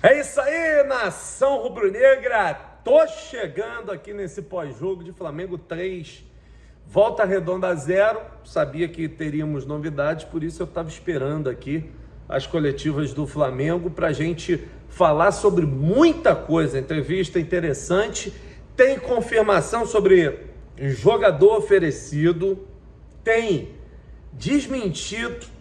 É isso aí, nação rubro-negra. Tô chegando aqui nesse pós-jogo de Flamengo 3, Volta Redonda 0. Sabia que teríamos novidades, por isso eu estava esperando aqui as coletivas do Flamengo para a gente falar sobre muita coisa. Entrevista interessante, tem confirmação sobre jogador oferecido, tem desmentido.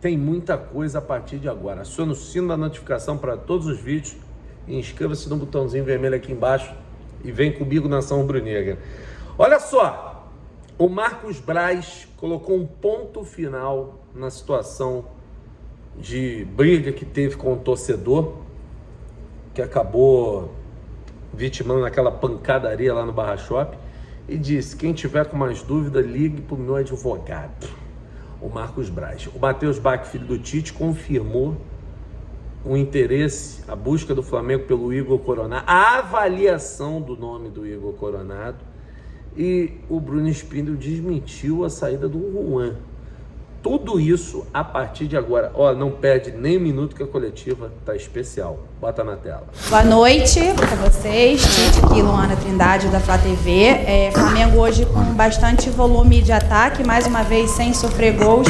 Tem muita coisa a partir de agora. Aciona o sino da notificação para todos os vídeos e inscreva-se no botãozinho vermelho aqui embaixo e vem comigo, nação rubro-negra. Olha só, o Marcos Braz colocou um ponto final na situação de briga que teve com o torcedor, que acabou vitimando aquela pancadaria lá no Barra Shop, e disse: quem tiver com mais dúvida, ligue para o meu advogado, o Marcos Braz. O Matheus Bach, filho do Tite, confirmou o interesse, a busca do Flamengo pelo Igor Coronado, a avaliação do nome do Igor Coronado, e o Bruno Spindel desmentiu a saída do Juan. Tudo isso a partir de agora. Ó, não perde nem um minuto que a coletiva tá especial. Bota na tela. Boa noite para vocês, Tite aqui, Luana Trindade da Flá TV. Flamengo hoje com bastante volume de ataque, mais uma vez sem sofrer gols.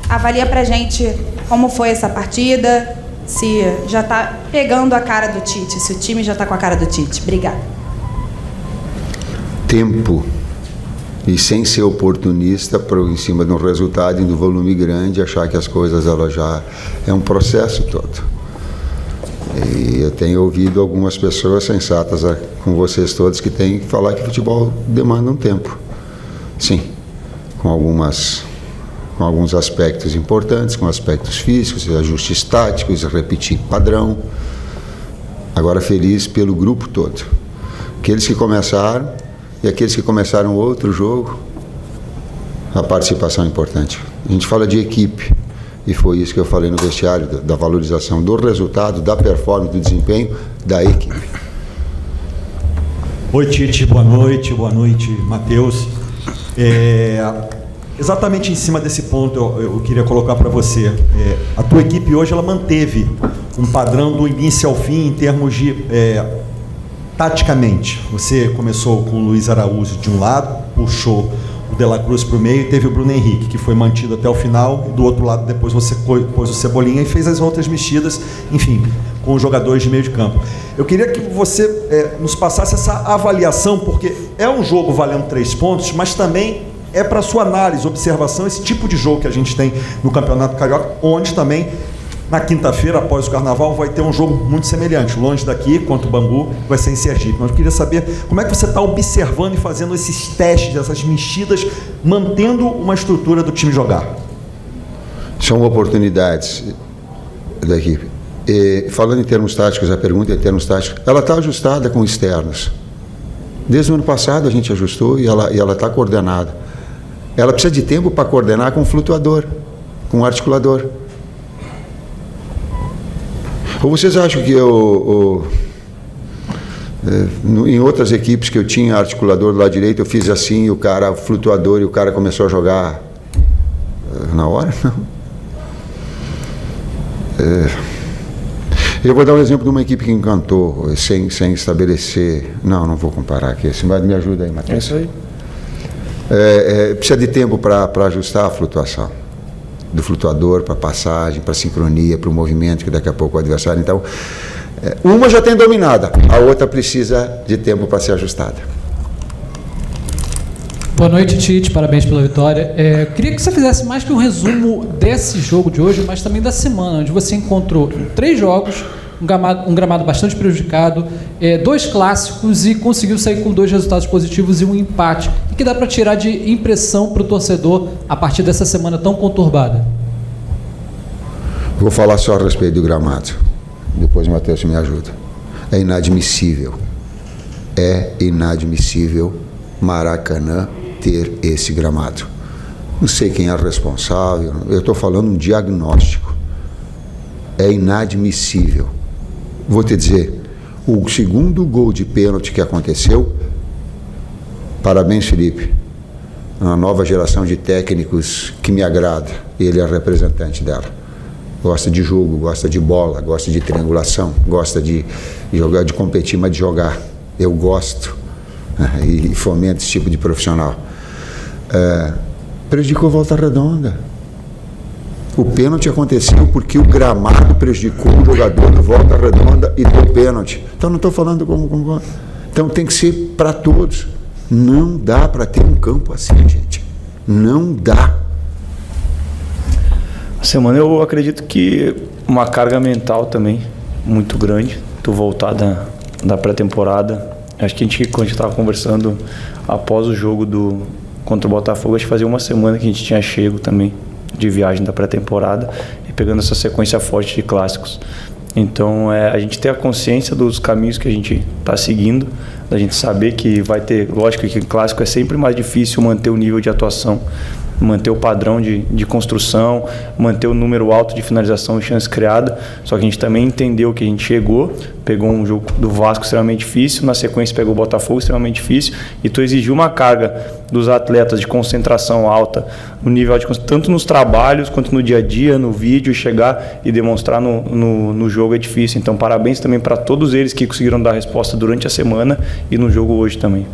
Avalia pra gente como foi essa partida, se já tá pegando a cara do Tite, se o time já tá com a cara do Tite. Obrigada. Tempo. E sem ser oportunista em cima de um resultado e do volume grande, achar que as coisas ela já é um processo todo. E eu tenho ouvido algumas pessoas sensatas com vocês todos que têm que falar que futebol demanda um tempo. Sim, com alguns aspectos importantes, com aspectos físicos, ajustes táticos, repetir padrão. Agora feliz pelo grupo todo. Aqueles que começaram e aqueles que começaram outro jogo, a participação é importante. A gente fala de equipe, e foi isso que eu falei no vestiário, da valorização do resultado, da performance, do desempenho da equipe. Oi, Tite, boa noite, Matheus. Exatamente em cima desse ponto eu queria colocar para você. A tua equipe hoje ela manteve um padrão do início ao fim em termos de... taticamente, você começou com o Luiz Araújo de um lado, puxou o De La Cruz para o meio e teve o Bruno Henrique, que foi mantido até o final, e do outro lado depois você pôs o Cebolinha e fez as outras mexidas, enfim, com os jogadores de meio de campo. Eu queria que você nos passasse essa avaliação, porque é um jogo valendo 3 pontos, mas também é para sua análise, observação, esse tipo de jogo que a gente tem no Campeonato Carioca, onde também na quinta-feira, após o Carnaval, vai ter um jogo muito semelhante, longe daqui, contra o Bangu, vai ser em Sergipe. Mas eu queria saber como é que você está observando e fazendo esses testes, essas mexidas, mantendo uma estrutura do time jogar. São oportunidades da equipe. Falando em termos táticos, a pergunta é em termos táticos, ela está ajustada com externos. Desde o ano passado a gente ajustou e ela está coordenada. Ela precisa de tempo para coordenar com o flutuador, com o articulador. Ou vocês acham que em outras equipes que eu tinha articulador do lado direito, eu fiz assim, e o cara flutuador, e o cara começou a jogar na hora? Não. Eu vou dar um exemplo de uma equipe que encantou, sem estabelecer... Não vou comparar aqui, mas me ajuda aí, Matheus. É isso aí. Precisa de tempo para ajustar a flutuação. Do flutuador para passagem, para sincronia, para o movimento que daqui a pouco o adversário. Então, uma já tem dominada, a outra precisa de tempo para ser ajustada. Boa noite, Tite, parabéns pela vitória. Queria que você fizesse mais que um resumo desse jogo de hoje, mas também da semana, onde você encontrou 3 jogos, um gramado bastante prejudicado, 2 clássicos e conseguiu sair com 2 resultados positivos e um empate. O que dá para tirar de impressão para o torcedor a partir dessa semana tão conturbada? Vou falar só a respeito do gramado. Depois o Matheus me ajuda. É inadmissível Maracanã ter esse gramado. Não sei quem é responsável, eu estou falando um diagnóstico. É inadmissível. Vou te dizer, o segundo gol de pênalti que aconteceu, parabéns, Felipe, uma nova geração de técnicos que me agrada, ele é representante dela. Gosta de jogo, gosta de bola, gosta de triangulação, gosta de jogar, de competir, mas de jogar. Eu gosto e fomento esse tipo de profissional. Prejudicou Volta Redonda. O pênalti aconteceu porque o gramado prejudicou o jogador do Volta Redonda e deu pênalti. Então não estou falando como. Então tem que ser para todos. Não dá para ter um campo assim, gente. Não dá. A semana eu acredito que uma carga mental também muito grande. Tu voltar da pré-temporada. Acho que quando a gente estava conversando após o jogo contra o Botafogo, acho que fazia uma semana que a gente tinha chego também de viagem da pré-temporada e pegando essa sequência forte de clássicos. Então, a gente ter a consciência dos caminhos que a gente está seguindo, da gente saber que vai ter, lógico que clássico é sempre mais difícil manter o nível de atuação, manter o padrão de construção, manter o número alto de finalização e chance criada. Só que a gente também entendeu que a gente chegou, pegou um jogo do Vasco extremamente difícil, na sequência pegou o Botafogo extremamente difícil, e tu exigiu uma carga dos atletas de concentração alta, no nível de tanto nos trabalhos quanto no dia a dia, no vídeo, chegar e demonstrar no jogo é difícil. Então parabéns também para todos eles que conseguiram dar resposta durante a semana e no jogo hoje também.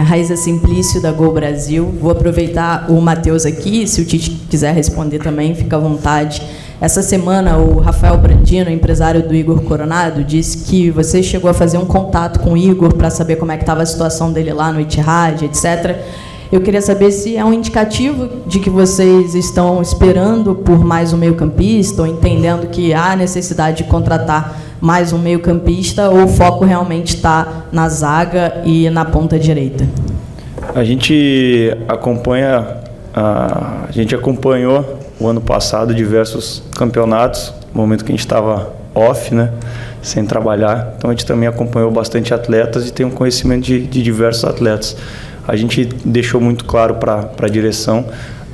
Raíza Simplício, da Gol Brasil. Vou aproveitar o Matheus aqui, se o Tite quiser responder também, fica à vontade. Essa semana, o Rafael Brandino, empresário do Igor Coronado, disse que você chegou a fazer um contato com o Igor para saber como é que estava a situação dele lá no Etihad, etc. Eu queria saber se é um indicativo de que vocês estão esperando por mais um meio-campista, ou entendendo que há necessidade de contratar mais um meio-campista, ou o foco realmente está na zaga e na ponta direita? A gente acompanhou o ano passado diversos campeonatos, no momento que a gente estava off, né, sem trabalhar. Então a gente também acompanhou bastante atletas e tem um conhecimento de diversos atletas. A gente deixou muito claro para a direção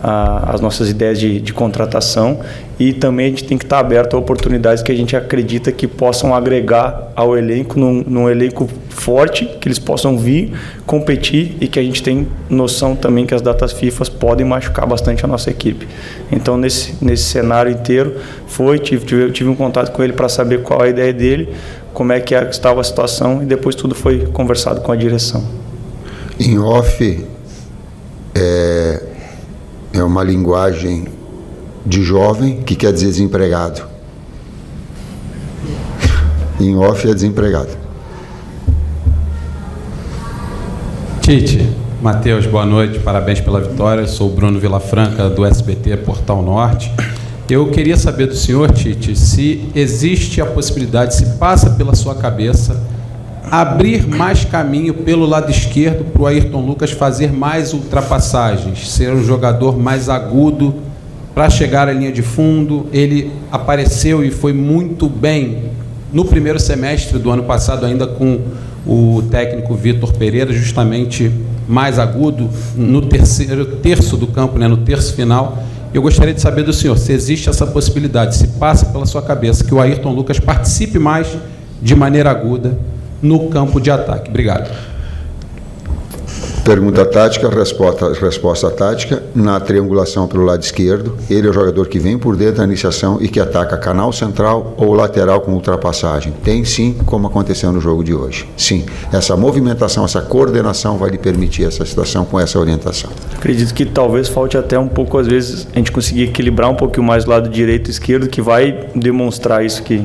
as nossas ideias de contratação, e também a gente tem que estar aberto a oportunidades que a gente acredita que possam agregar ao elenco, num elenco forte, que eles possam vir, competir, e que a gente tem noção também que as datas FIFA podem machucar bastante a nossa equipe. Então nesse cenário inteiro tive um contato com ele para saber qual é a ideia dele, como é que estava a situação, e depois tudo foi conversado com a direção. Em off, é uma linguagem de jovem que quer dizer desempregado. Em off é desempregado. Tite, Matheus, boa noite, parabéns pela vitória. Sou o Bruno Vilafranca, do SBT Portal Norte. Eu queria saber do senhor, Tite, se existe a possibilidade, se passa pela sua cabeça, abrir mais caminho pelo lado esquerdo para o Ayrton Lucas fazer mais ultrapassagens, ser um jogador mais agudo para chegar à linha de fundo. Ele apareceu e foi muito bem no primeiro semestre do ano passado, ainda com o técnico Vitor Pereira, justamente mais agudo no terceiro terço do campo, né, no terço final. Eu gostaria de saber do senhor se existe essa possibilidade, se passa pela sua cabeça que o Ayrton Lucas participe mais de maneira aguda no campo de ataque. Obrigado. Pergunta tática, resposta tática. Na triangulação pelo lado esquerdo, ele é o jogador que vem por dentro da iniciação e que ataca canal central ou lateral com ultrapassagem. Tem sim, como aconteceu no jogo de hoje. Sim, essa movimentação, essa coordenação vai lhe permitir essa situação com essa orientação. Acredito que talvez falte até um pouco, às vezes, a gente conseguir equilibrar um pouquinho mais o lado direito e esquerdo, que vai demonstrar isso que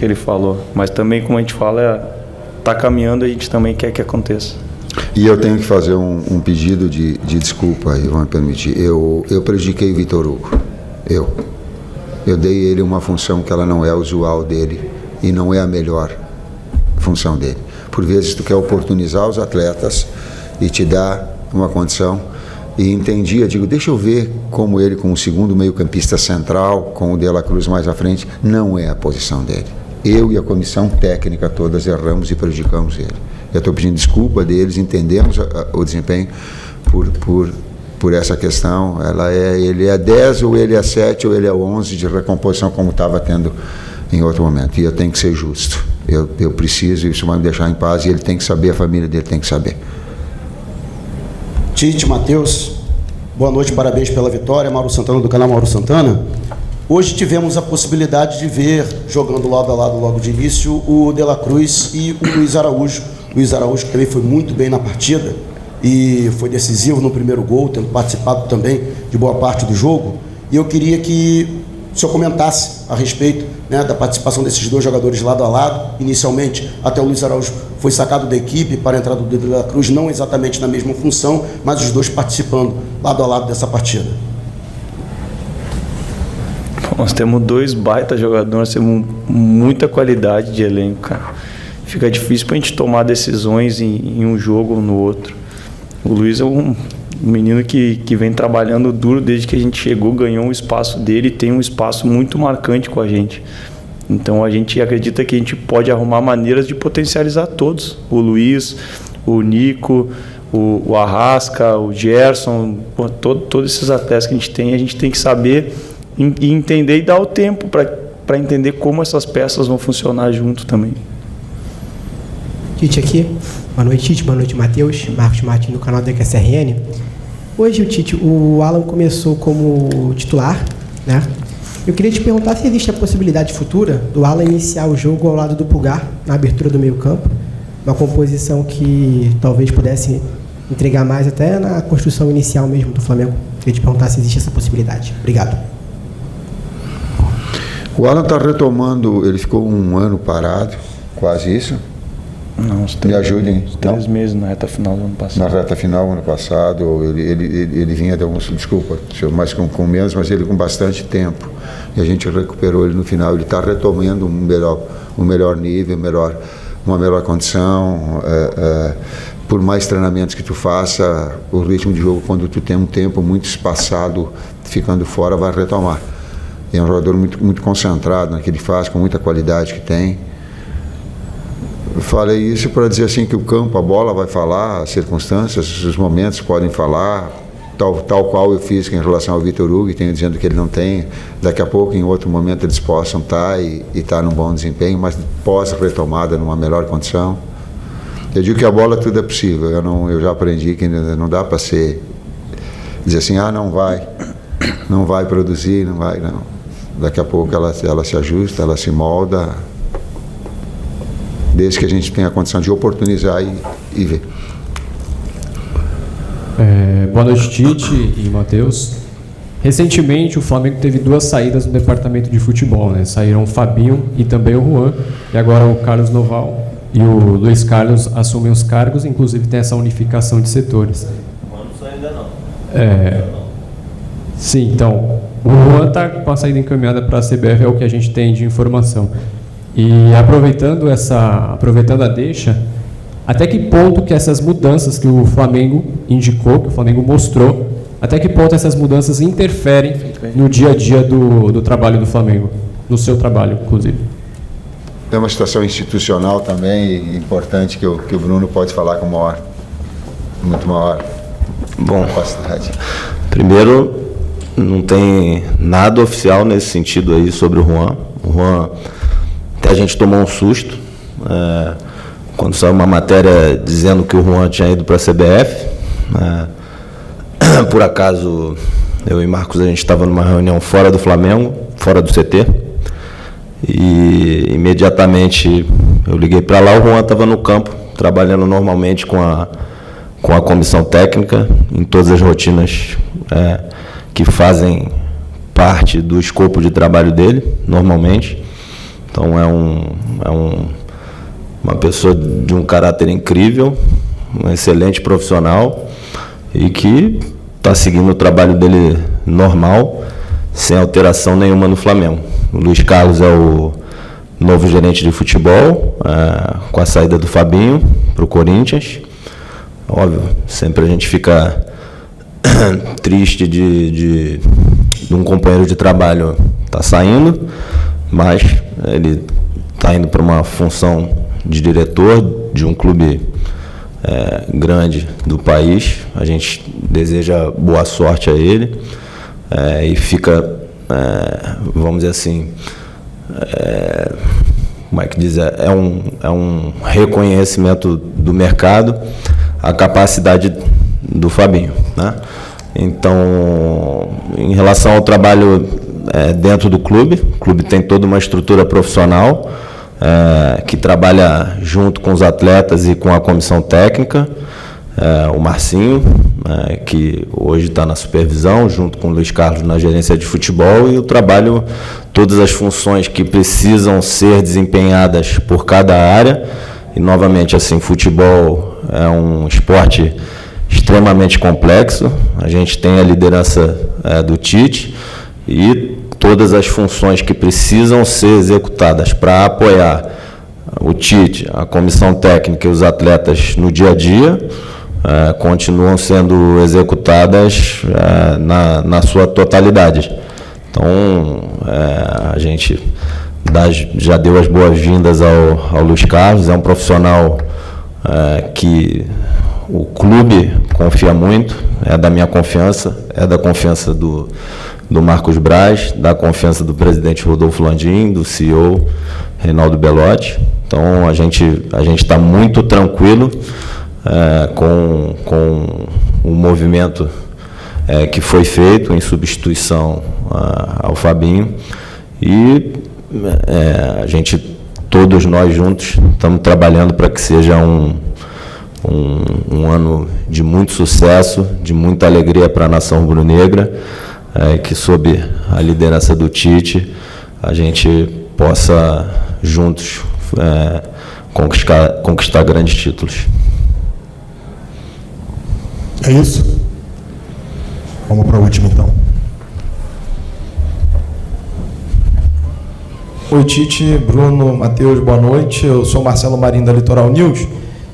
ele falou. Mas também, como a gente fala, está caminhando, a gente também quer que aconteça. E eu tenho que fazer um pedido de desculpa, aí, vão me permitir. Eu prejudiquei o Vitor Hugo. Eu dei ele uma função que ela não é usual dele e não é a melhor função dele. Por vezes tu quer oportunizar os atletas e te dar uma condição, e entendi, eu digo, deixa eu ver como ele, com o segundo meio-campista central, com o De La Cruz mais à frente, não é a posição dele. Eu e a comissão técnica todas erramos e prejudicamos ele. Eu estou pedindo desculpa deles, entendemos o desempenho por essa questão. Ele é 10, ou ele é 7, ou ele é 11 de recomposição, como estava tendo em outro momento. E eu tenho que ser justo. Eu preciso, isso vai me deixar em paz, e ele tem que saber, a família dele tem que saber. Tite, Matheus, Boa noite, parabéns pela vitória. Mauro Santana, do canal Mauro Santana. Hoje tivemos a possibilidade de ver, jogando lado a lado logo de início, o De La Cruz e o Luiz Araújo. Luiz Araújo, que também foi muito bem na partida e foi decisivo no primeiro gol, tendo participado também de boa parte do jogo. E eu queria que o senhor comentasse a respeito, né, da participação desses dois jogadores lado a lado. Inicialmente, até o Luiz Araújo foi sacado da equipe para a entrada do De La Cruz, não exatamente na mesma função, mas os dois participando lado a lado dessa partida. Nós temos dois baita jogadores, nós temos muita qualidade de elenco, cara. Fica difícil para a gente tomar decisões em um jogo ou no outro. O Luiz é um menino que vem trabalhando duro desde que a gente chegou, ganhou um espaço dele e tem um espaço muito marcante com a gente. Então a gente acredita que a gente pode arrumar maneiras de potencializar todos. O Luiz, o Nico, o Arrasca, o Gerson, todos esses atletas que a gente tem que saber e entender e dar o tempo para entender como essas peças vão funcionar junto também. Tite aqui. Boa noite, Tite. Boa noite, Matheus. Marcos Martins, do canal da QSRN. Hoje, o Alan começou como titular, né? Eu queria te perguntar se existe a possibilidade futura do Alan iniciar o jogo ao lado do Pulgar, na abertura do meio-campo. Uma composição que talvez pudesse entregar mais até na construção inicial mesmo do Flamengo. Queria te perguntar se existe essa possibilidade. Obrigado. O Alan está retomando, ele ficou um ano parado, quase isso. Não, me ajudem. 3 meses na reta final do ano passado. Na reta final do ano passado, ele vinha de alguns, desculpa, mais com menos, mas ele com bastante tempo. E a gente recuperou ele no final. Ele está retomando um melhor nível, uma melhor condição. Por mais treinamentos que tu faça, o ritmo de jogo, quando tu tem um tempo muito espaçado, ficando fora, vai retomar. É um jogador muito concentrado no que ele faz, com muita qualidade que tem. Eu falei isso para dizer assim que o campo, a bola vai falar, as circunstâncias, os momentos podem falar, tal qual eu fiz em relação ao Vitor Hugo, e tenho dizendo que ele não tem. Daqui a pouco, em outro momento, eles possam estar e estar num bom desempenho, mas pós-retomada, numa melhor condição. Eu digo que a bola tudo é possível. Eu já aprendi que não dá para dizer assim, não vai produzir, não vai, não. Daqui a pouco ela se ajusta, ela se molda, desde que a gente tenha a condição de oportunizar e ver. Boa noite, Tite e Matheus. Recentemente, o Flamengo teve 2 saídas no departamento de futebol, né? Saíram o Fabinho e também o Juan, e agora o Carlos Noval e o Luiz Carlos assumem os cargos, inclusive tem essa unificação de setores. O Juan não saiu ainda não. Sim, então, o Juan está com a saída encaminhada para a CBF, é o que a gente tem de informação. E aproveitando a deixa, até que ponto que essas mudanças que o Flamengo indicou, que o Flamengo mostrou, até que ponto essas mudanças interferem no dia a dia do trabalho do Flamengo, no seu trabalho, inclusive? Tem uma situação institucional também importante que o Bruno pode falar com muito maior capacidade. Primeiro, não tem nada oficial nesse sentido aí sobre o Juan. O Juan, até a gente tomou um susto quando saiu uma matéria dizendo que o Juan tinha ido para a CBF. Por acaso, eu e Marcos, a gente estava numa reunião fora do Flamengo, fora do CT, e imediatamente eu liguei para lá, o Juan estava no campo, trabalhando normalmente com a comissão técnica, em todas as rotinas que fazem parte do escopo de trabalho dele, normalmente. Então uma pessoa de um caráter incrível, um excelente profissional e que está seguindo o trabalho dele normal, sem alteração nenhuma no Flamengo. O Luiz Carlos é o novo gerente de futebol, com a saída do Fabinho para o Corinthians. Óbvio, sempre a gente fica triste de um companheiro de trabalho estar saindo, mas ele está indo para uma função de diretor de um clube grande do país. A gente deseja boa sorte a ele e fica, vamos dizer assim, como é que diz, é um reconhecimento do mercado a capacidade do Fabinho, né? Então, em relação ao trabalho dentro do clube, o clube tem toda uma estrutura profissional que trabalha junto com os atletas e com a comissão técnica. O Marcinho, que hoje está na supervisão, junto com o Luiz Carlos na gerência de futebol, e o trabalho, todas as funções que precisam ser desempenhadas por cada área. E, novamente, assim, futebol é um esporte extremamente complexo. A gente tem a liderança do Tite e todas as funções que precisam ser executadas para apoiar o Tite, a comissão técnica e os atletas no dia a dia, continuam sendo executadas na sua totalidade. Então, a gente já deu as boas-vindas ao Luiz Carlos, é um profissional que o clube confia muito, é da minha confiança, é da confiança do Marcos Braz, da confiança do presidente Rodolfo Landim, do CEO Reinaldo Belotti. Então, a gente está muito tranquilo com o movimento que foi feito em substituição ao Fabinho, e todos nós juntos estamos trabalhando para que seja um ano de muito sucesso, de muita alegria para a nação rubro-negra, que sob a liderança do a gente possa juntos conquistar grandes títulos. É isso? Vamos para a última, então. Oi, Tite, Bruno, Matheus, boa noite. Eu sou Marcelo Marinho, da Litoral News.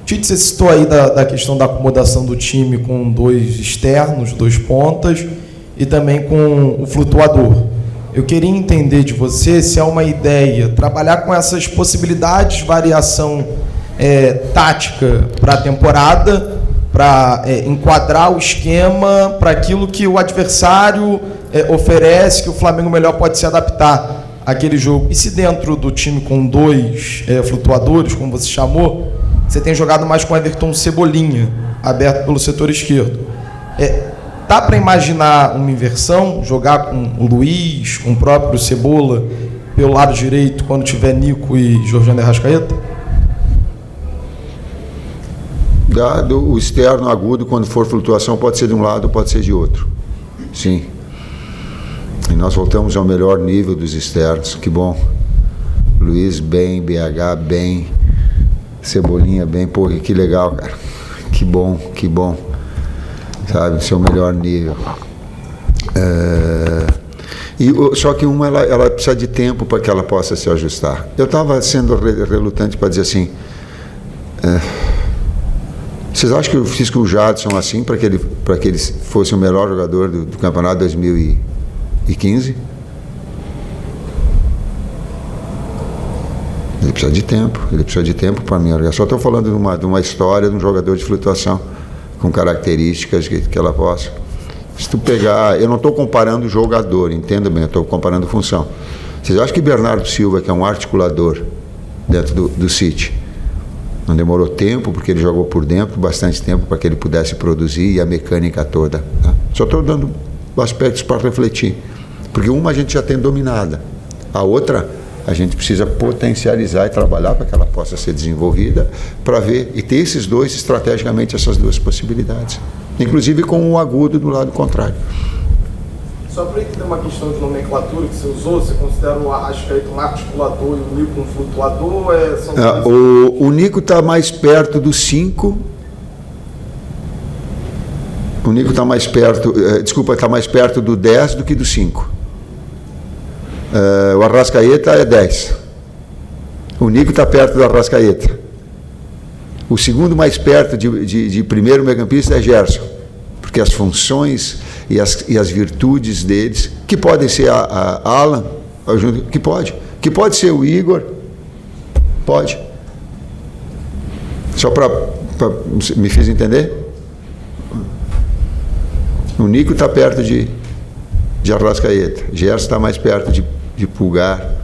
Tite, você citou aí da questão da acomodação do time com 2 externos, 2 pontas, e também com o flutuador. Eu queria entender de você se é uma ideia trabalhar com essas possibilidades de variação tática para a temporada, para enquadrar o esquema para aquilo que o adversário oferece, que o Flamengo melhor pode se adaptar àquele jogo. E se dentro do time com 2 flutuadores, como você chamou, você tem jogado mais com o Everton Cebolinha, aberto pelo setor esquerdo. Dá para imaginar uma inversão, jogar com o Luiz, com o próprio Cebola, pelo lado direito, quando tiver Nico e Jorginho de Arrascaeta? Dado o externo agudo, quando for flutuação, pode ser de um lado, pode ser de outro. Sim. E nós voltamos ao melhor nível dos externos. Que bom. Luiz bem, BH bem, Cebolinha bem. Pô, que legal, cara. Que bom, que bom. Sabe, seu melhor nível. Só que uma, ela precisa de tempo para que ela possa se ajustar. Eu estava sendo relutante para dizer assim... Vocês acham que eu fiz com o Jadson assim para que ele fosse o melhor jogador do campeonato 2015? Ele precisa de tempo para mim. Eu só estou falando de uma história de um jogador de flutuação com características que ela possa. Se tu pegar, eu não estou comparando o jogador, entenda bem, eu estou comparando função. Vocês acham que Bernardo Silva, que é um articulador dentro do City, não demorou tempo, porque ele jogou por dentro, bastante tempo para que ele pudesse produzir, e a mecânica toda. Tá? Só estou dando aspectos para refletir. Porque uma a gente já tem dominada, a outra a gente precisa potencializar e trabalhar para que ela possa ser desenvolvida, para ver e ter esses dois, estrategicamente, essas duas possibilidades. Inclusive com o agudo do lado contrário. Só para entender uma questão de nomenclatura que você usou, você considera o Arrascaeta um articulador e o Nico um flutuador? O Nico está mais perto do 5. O Nico está mais perto, está mais perto do 10 do que do 5. O Arrascaeta é 10. O Nico está perto do Arrascaeta. O segundo mais perto de primeiro meio-campista é Gerson, porque as funções e as virtudes deles, que podem ser a Alan, que pode ser o Igor, pode. Só para me fiz entender? O Nico está perto de Arrascaeta, Gerson está mais perto de Pulgar.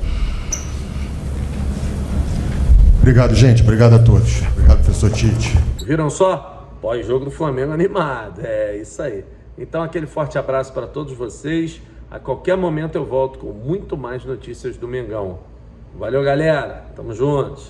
Obrigado, gente. Obrigado a todos. Obrigado, professor Tite. Viram só? Pós-jogo do Flamengo animado. É isso aí. Então, aquele forte abraço para todos vocês. A qualquer momento eu volto com muito mais notícias do Mengão. Valeu, galera. Tamo juntos.